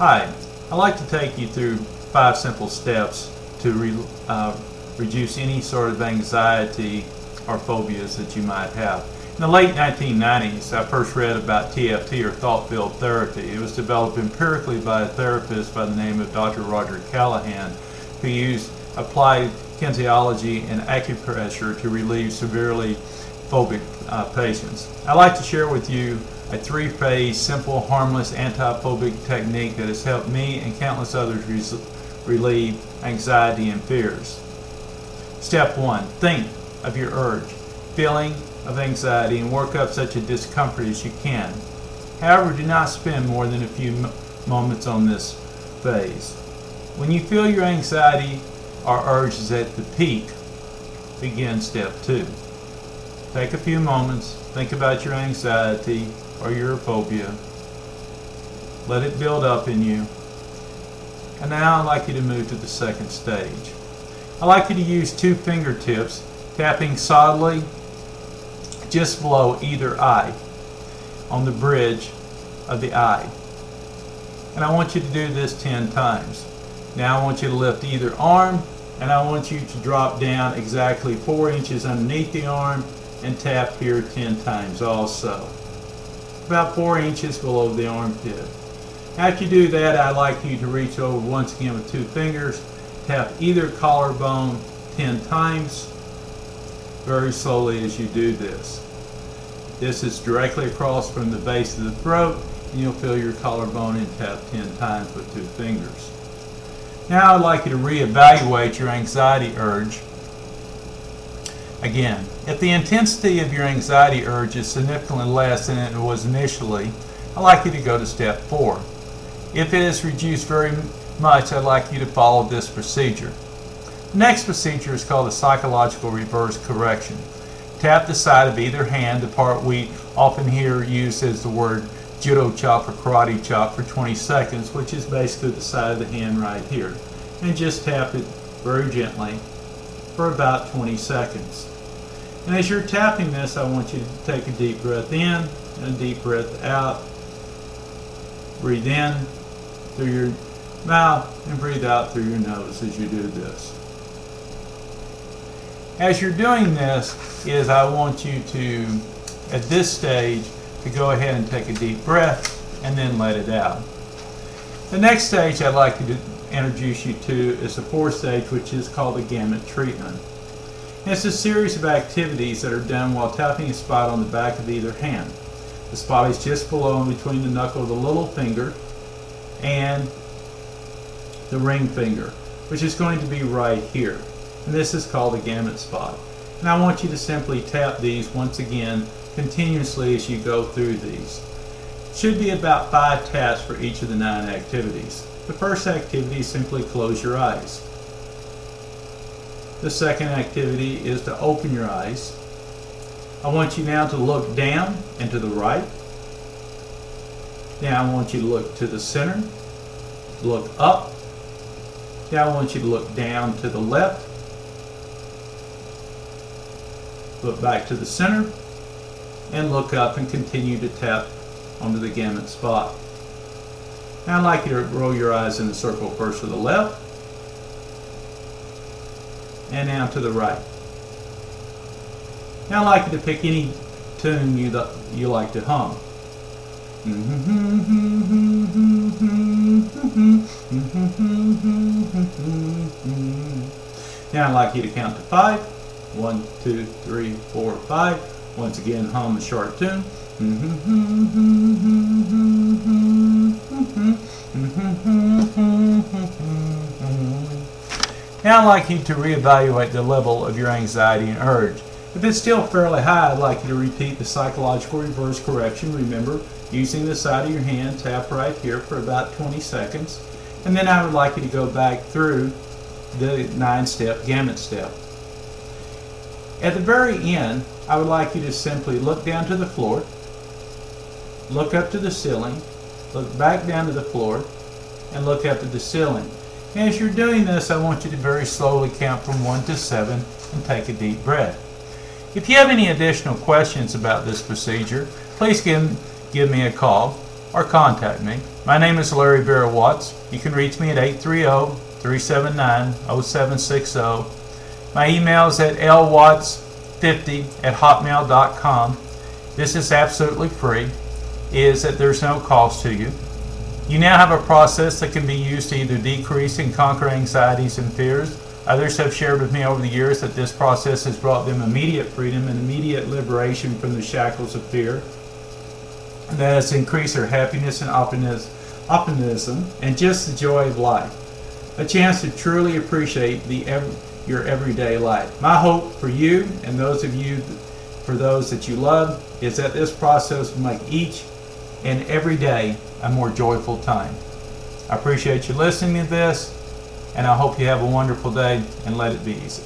Hi, I'd like to take you through 5 simple steps to reduce any sort of anxiety or phobias that you might have. In the late 1990s, I first read about TFT, or thought field therapy. It was developed empirically by a therapist by the name of Doctor Roger Callahan, who used applied kinesiology and acupressure to relieve severely phobic patients. I'd like to share with you a 3-phase, simple, harmless, anti-phobic technique that has helped me and countless others relieve anxiety and fears. Step 1. Think of your urge, feeling of anxiety, and work up such a discomfort as you can. However, do not spend more than a few moments on this phase. When you feel your anxiety or urge is at the peak, begin step 2. Take a few moments, think about your anxiety or your phobia. Let it build up in you. And now I'd like you to move to the second stage. I'd like you to use 2 fingertips, tapping solidly just below either eye, on the bridge of the eye. And I want you to do this 10 times. Now I want you to lift either arm, and I want you to drop down exactly 4 inches underneath the arm and tap here 10 times also. About 4 inches below the armpit. After you do that, I'd like you to reach over once again with 2 fingers, tap either collarbone 10 times, very slowly as you do this. This is directly across from the base of the throat, and you'll feel your collarbone and tap 10 times with 2 fingers. Now I'd like you to reevaluate your anxiety urge. Again, if the intensity of your anxiety urge is significantly less than it was initially, I'd like you to go to step 4. If it is reduced very much, I'd like you to follow this procedure. The next procedure is called the psychological reverse correction. Tap the side of either hand, the part we often hear used as the word judo chop or karate chop, for 20 seconds, which is basically the side of the hand right here. And just tap it very gently for about 20 seconds. And as you're tapping this, I want you to take a deep breath in and a deep breath out. Breathe in through your mouth and breathe out through your nose as you do this. As you're doing this, I want you to, at this stage, to go ahead and take a deep breath and then let it out. The next stage I'd like you to introduce you to is the 4th stage, which is called the gamut treatment. It's a series of activities that are done while tapping a spot on the back of either hand. The spot is just below and between the knuckle of the little finger and the ring finger, which is going to be right here. And this is called the gamut spot. And I want you to simply tap these once again continuously as you go through these. It should be about 5 taps for each of the 9 activities. The first activity is simply close your eyes. The second activity is to open your eyes. I want you now to look down and to the right. Now I want you to look to the center, look up. Now I want you to look down to the left, look back to the center, and look up and continue to tap onto the gamut spot. Now I'd like you to roll your eyes in a circle, first to the left and now to the right. Now I'd like you to pick any tune you like to hum. Now I'd like you to count to 5. 1, 2, 3, 4, 5. Once again, hum a short tune. Now I'd like you to reevaluate the level of your anxiety and urge. If it's still fairly high, I'd like you to repeat the psychological reverse correction. Remember, using the side of your hand, tap right here for about 20 seconds. And then I would like you to go back through the 9-step gamut step. At the very end, I would like you to simply look down to the floor, look up to the ceiling, look back down to the floor, and look up at the ceiling. And as you're doing this, I want you to very slowly count from 1 to 7 and take a deep breath. If you have any additional questions about this procedure, please give me a call. or contact me. My name is Larry Vera Watts. You can reach me at 830-379-0760. My email is at lwatts50@hotmail.com. This is absolutely free. Is that there's no cost to you. You now have a process that can be used to either decrease and conquer anxieties and fears. Others have shared with me over the years that this process has brought them immediate freedom and immediate liberation from the shackles of fear. That has increased their happiness and optimism and just the joy of life. A chance to truly appreciate your everyday life. My hope for you and for those that you love is that this process will make each and every day a more joyful time. I appreciate you listening to this, and I hope you have a wonderful day, and let it be easy.